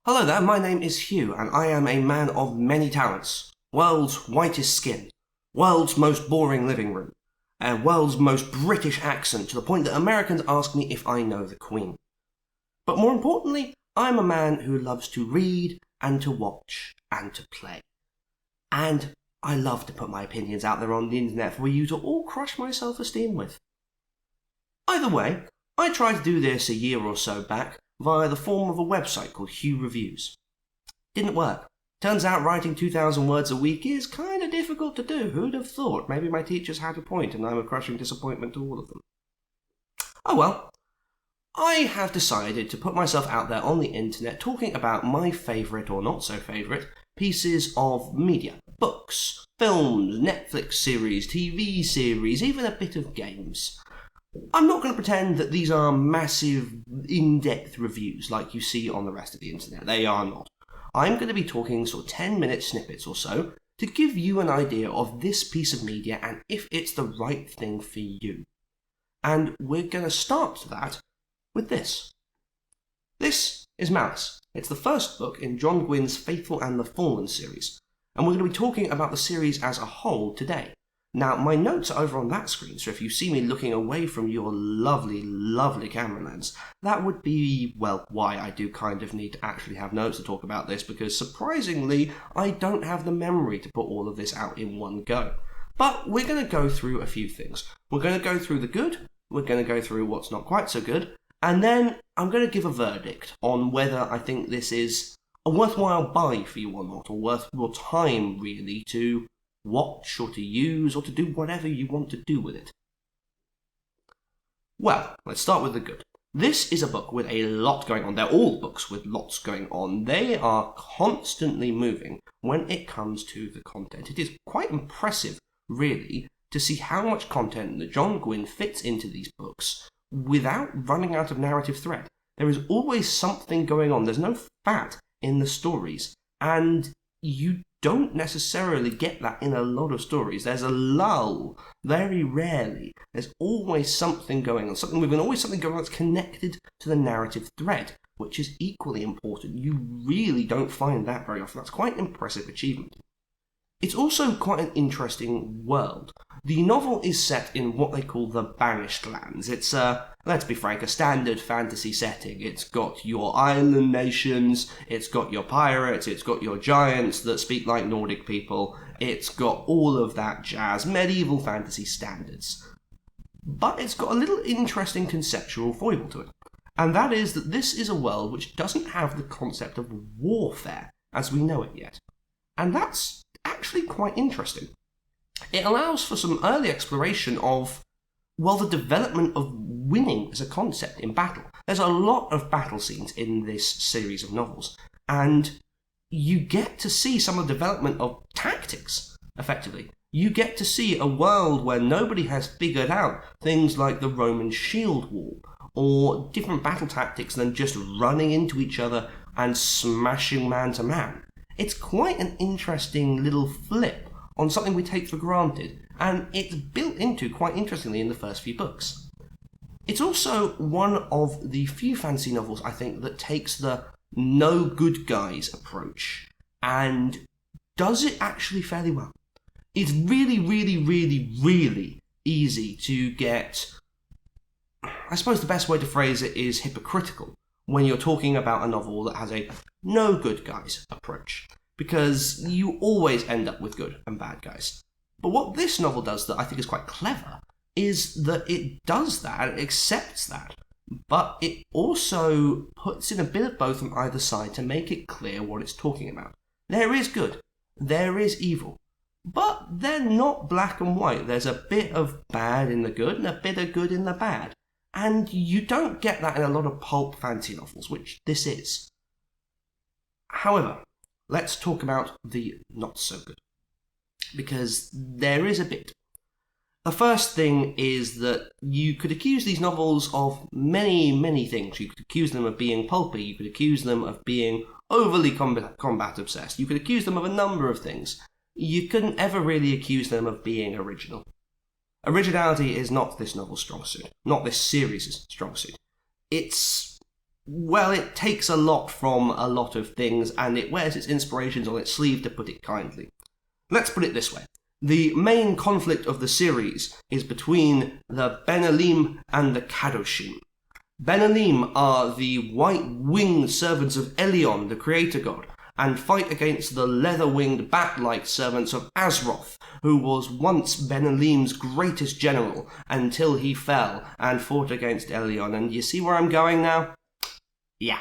Hello there, my name is Hugh, and I am a man of many talents. World's whitest skin, world's most boring living room, and world's most British accent, to the point that Americans ask me if I know the Queen. But more importantly, I'm a man who loves to read, and to watch, and to play. And I love to put my opinions out there on the internet for you to all crush my self-esteem with. Either way, I tried to do this a year or so back, via the form of a website called Hugh Reviews. Didn't work. Turns out writing 2,000 words a week is kind of difficult to do. Who'd have thought? Maybe my teachers had a point and I'm a crushing disappointment to all of them. Oh well. I have decided to put myself out there on the internet talking about my favourite or not so favourite pieces of media. Books, films, Netflix series, TV series, even a bit of games. I'm not going to pretend that these are massive, in-depth reviews like you see on the rest of the internet. They are not. I'm going to be talking sort of 10-minute snippets or so to give you an idea of this piece of media and if it's the right thing for you. And we're going to start that with this. This is Malice. It's the first book in John Gwynne's Faithful and the Fallen series, and we're going to be talking about the series as a whole today. Now, my notes are over on that screen, so if you see me looking away from your lovely, lovely camera lens, that would be, well, why I do kind of need to actually have notes to talk about this, because surprisingly, I don't have the memory to put all of this out in one go. But we're going to go through a few things. We're going to go through the good, we're going to go through what's not quite so good, and then I'm going to give a verdict on whether I think this is a worthwhile buy for you or not, or worth your time, really, to watch or to use or to do whatever you want to do with it. Well, let's start with the good. This is a book with a lot going on. They're all books with lots going on. They are constantly moving when it comes to the content. It is quite impressive, really, to see how much content that John Gwynne fits into these books without running out of narrative thread. There is always something going on. There's no fat in the stories, and you don't necessarily get that in a lot of stories. There's a lull, very rarely. There's always something going on, always something going on that's connected to the narrative thread, which is equally important. You really don't find that very often. That's quite an impressive achievement. It's also quite an interesting world. The novel is set in what they call the Banished Lands. It's, let's be frank, a standard fantasy setting. It's got your island nations, it's got your pirates, it's got your giants that speak like Nordic people, it's got all of that jazz, medieval fantasy standards. But it's got a little interesting conceptual foible to it, and that is that this is a world which doesn't have the concept of warfare as we know it yet. And that's actually quite interesting. It allows for some early exploration of, well, the development of winning as a concept in battle. There's a lot of battle scenes in this series of novels, and you get to see some of the development of tactics, effectively. You get to see a world where nobody has figured out things like the Roman shield wall, or different battle tactics than just running into each other and smashing man to man. It's quite an interesting little flip on something we take for granted, and it's built into quite interestingly in the first few books. It's also one of the few fantasy novels, I think, that takes the no good guys approach and does it actually fairly well. It's really, really, really, really easy to get, I suppose the best way to phrase it is hypocritical, when you're talking about a novel that has a no good guys approach, because you always end up with good and bad guys. But what this novel does that I think is quite clever is that it does that, it accepts that, but it also puts in a bit of both on either side to make it clear what it's talking about. There is good, there is evil, but they're not black and white. There's a bit of bad in the good and a bit of good in the bad. And you don't get that in a lot of pulp fantasy novels, which this is. However, let's talk about the not so good, because there is a bit. The first thing is that you could accuse these novels of many, many things. You could accuse them of being pulpy, you could accuse them of being overly combat obsessed, you could accuse them of a number of things. You couldn't ever really accuse them of being original. Originality is not this novel's strong suit, not this series' strong suit. It's well, it takes a lot from a lot of things, and it wears its inspirations on its sleeve, to put it kindly. Let's put it this way. The main conflict of the series is between the Benalim and the Kadoshim. Benalim are the white-winged servants of Elion, the creator god, and fight against the leather-winged bat-like servants of Azroth, who was once Benalim's greatest general until he fell and fought against Elion. And you see where I'm going now? Yeah.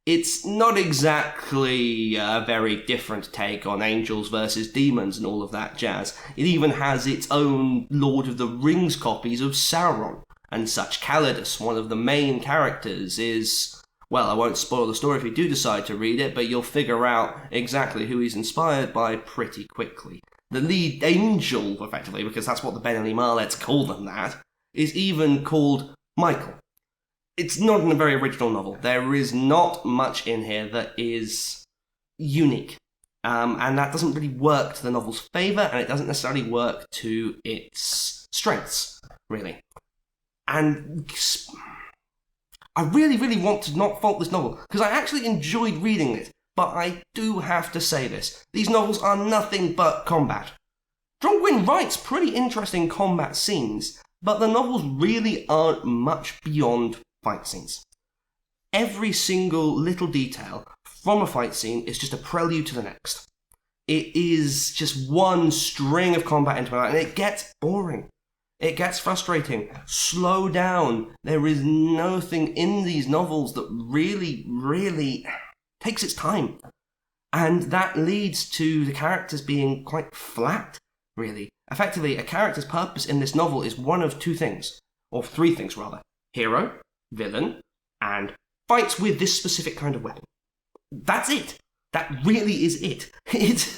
It's not exactly a very different take on angels versus demons and all of that jazz. It even has its own Lord of the Rings copies of Sauron and such. Calidus, one of the main characters, is... well, I won't spoil the story if you do decide to read it, but you'll figure out exactly who he's inspired by pretty quickly. The lead angel, effectively, because that's what the Benalim are, let's call them that, is even called Michael. It's not in a very original novel. There is not much in here that is unique. And that doesn't really work to the novel's favour, and it doesn't necessarily work to its strengths, really. And I really, really want to not fault this novel, because I actually enjoyed reading it, but I do have to say this. These novels are nothing but combat. Gwynne writes pretty interesting combat scenes, but the novels really aren't much beyond fight scenes. Every single little detail from a fight scene is just a prelude to the next. It is just one string of combat into another, and it gets boring. It gets frustrating. Slow down. There is nothing in these novels that really, really takes its time. And that leads to the characters being quite flat, really. Effectively, a character's purpose in this novel is one of two things, or three things rather. Hero, villain, and fights with this specific kind of weapon. That's it. That really is it.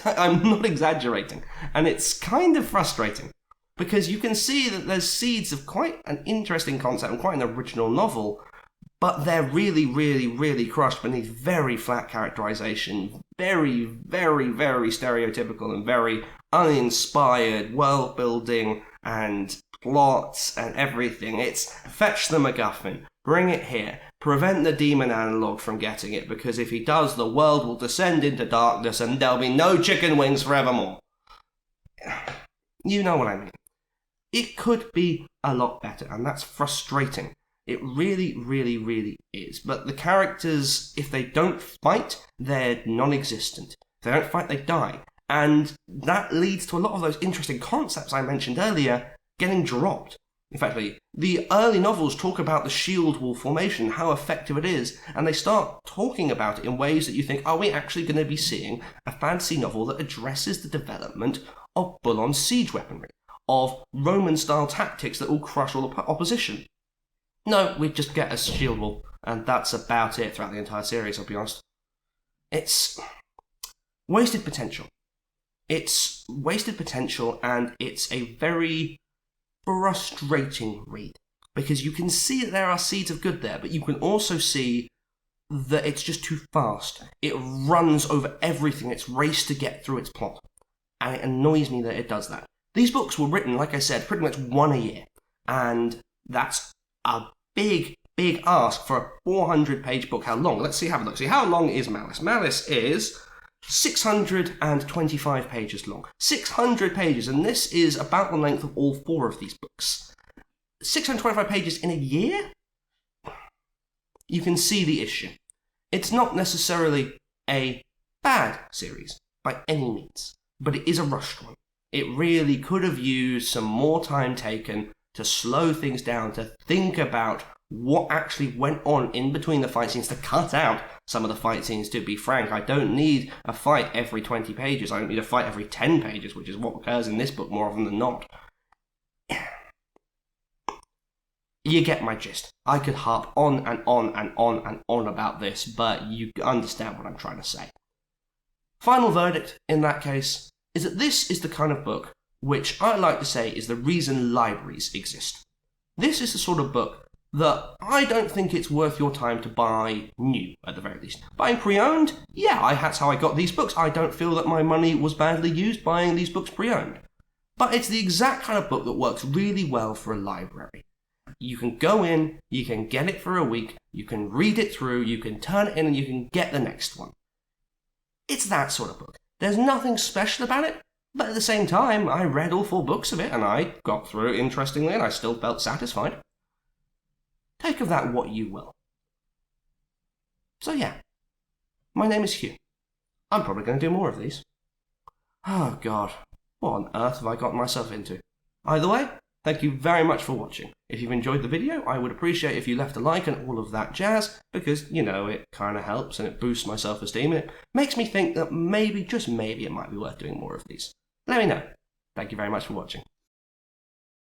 I'm not exaggerating. And it's kind of frustrating, because you can see that there's seeds of quite an interesting concept and quite an original novel, but they're really, really, really crushed beneath very flat characterization, very, very, very stereotypical and very uninspired world building and plots and everything. It's fetch the MacGuffin, bring it here, prevent the demon analog from getting it, because if he does, the world will descend into darkness and there'll be no chicken wings forevermore. You know what I mean. It could be a lot better, and that's frustrating. It really, really, really is. But the characters, if they don't fight, they're non-existent. If they don't fight, they die. And that leads to a lot of those interesting concepts I mentioned earlier getting dropped. In fact, the early novels talk about the shield wall formation, how effective it is, and they start talking about it in ways that you think, are we actually going to be seeing a fantasy novel that addresses the development of full-on siege weaponry, of Roman-style tactics that will crush all opposition? No, we just get a shield wall, and that's about it throughout the entire series, I'll be honest. It's wasted potential. It's wasted potential, and it's a very frustrating read, because you can see that there are seeds of good there, but you can also see that it's just too fast. It runs over everything. It's raced to get through its plot, and it annoys me that it does that. These books were written, like I said, pretty much one a year, and that's a big, big ask for a 400-page book. How long? Let's see, have a look. See, how long is Malice? Malice is 625 pages long. 600 pages, and this is about the length of all four of these books. 625 pages in a year? You can see the issue. It's not necessarily a bad series, by any means, but it is a rushed one. It really could have used some more time taken to slow things down, to think about what actually went on in between the fight scenes, to cut out some of the fight scenes, to be frank. I don't need a fight every 20 pages. I don't need a fight every 10 pages, which is what occurs in this book more often than not. You get my gist. I could harp on and on and on and on about this, but you understand what I'm trying to say. Final verdict, in that case, is that this is the kind of book which I like to say is the reason libraries exist. This is the sort of book that I don't think it's worth your time to buy new, at the very least. Buying pre-owned? Yeah, that's how I got these books. I don't feel that my money was badly used buying these books pre-owned. But it's the exact kind of book that works really well for a library. you can go in, you can get it for a week, you can read it through, you can turn it in, and you can get the next one. It's that sort of book. There's nothing special about it, but at the same time, I read all 4 books of it, and I got through it interestingly, and I still felt satisfied. Take of that what you will. So yeah, my name is Hugh. I'm probably going to do more of these. Oh God, what on earth have I gotten myself into? Either way, thank you very much for watching. If you've enjoyed the video, I would appreciate if you left a like and all of that jazz, because, you know, it kind of helps and it boosts my self-esteem and it makes me think that maybe, just maybe, it might be worth doing more of these. Let me know. Thank you very much for watching.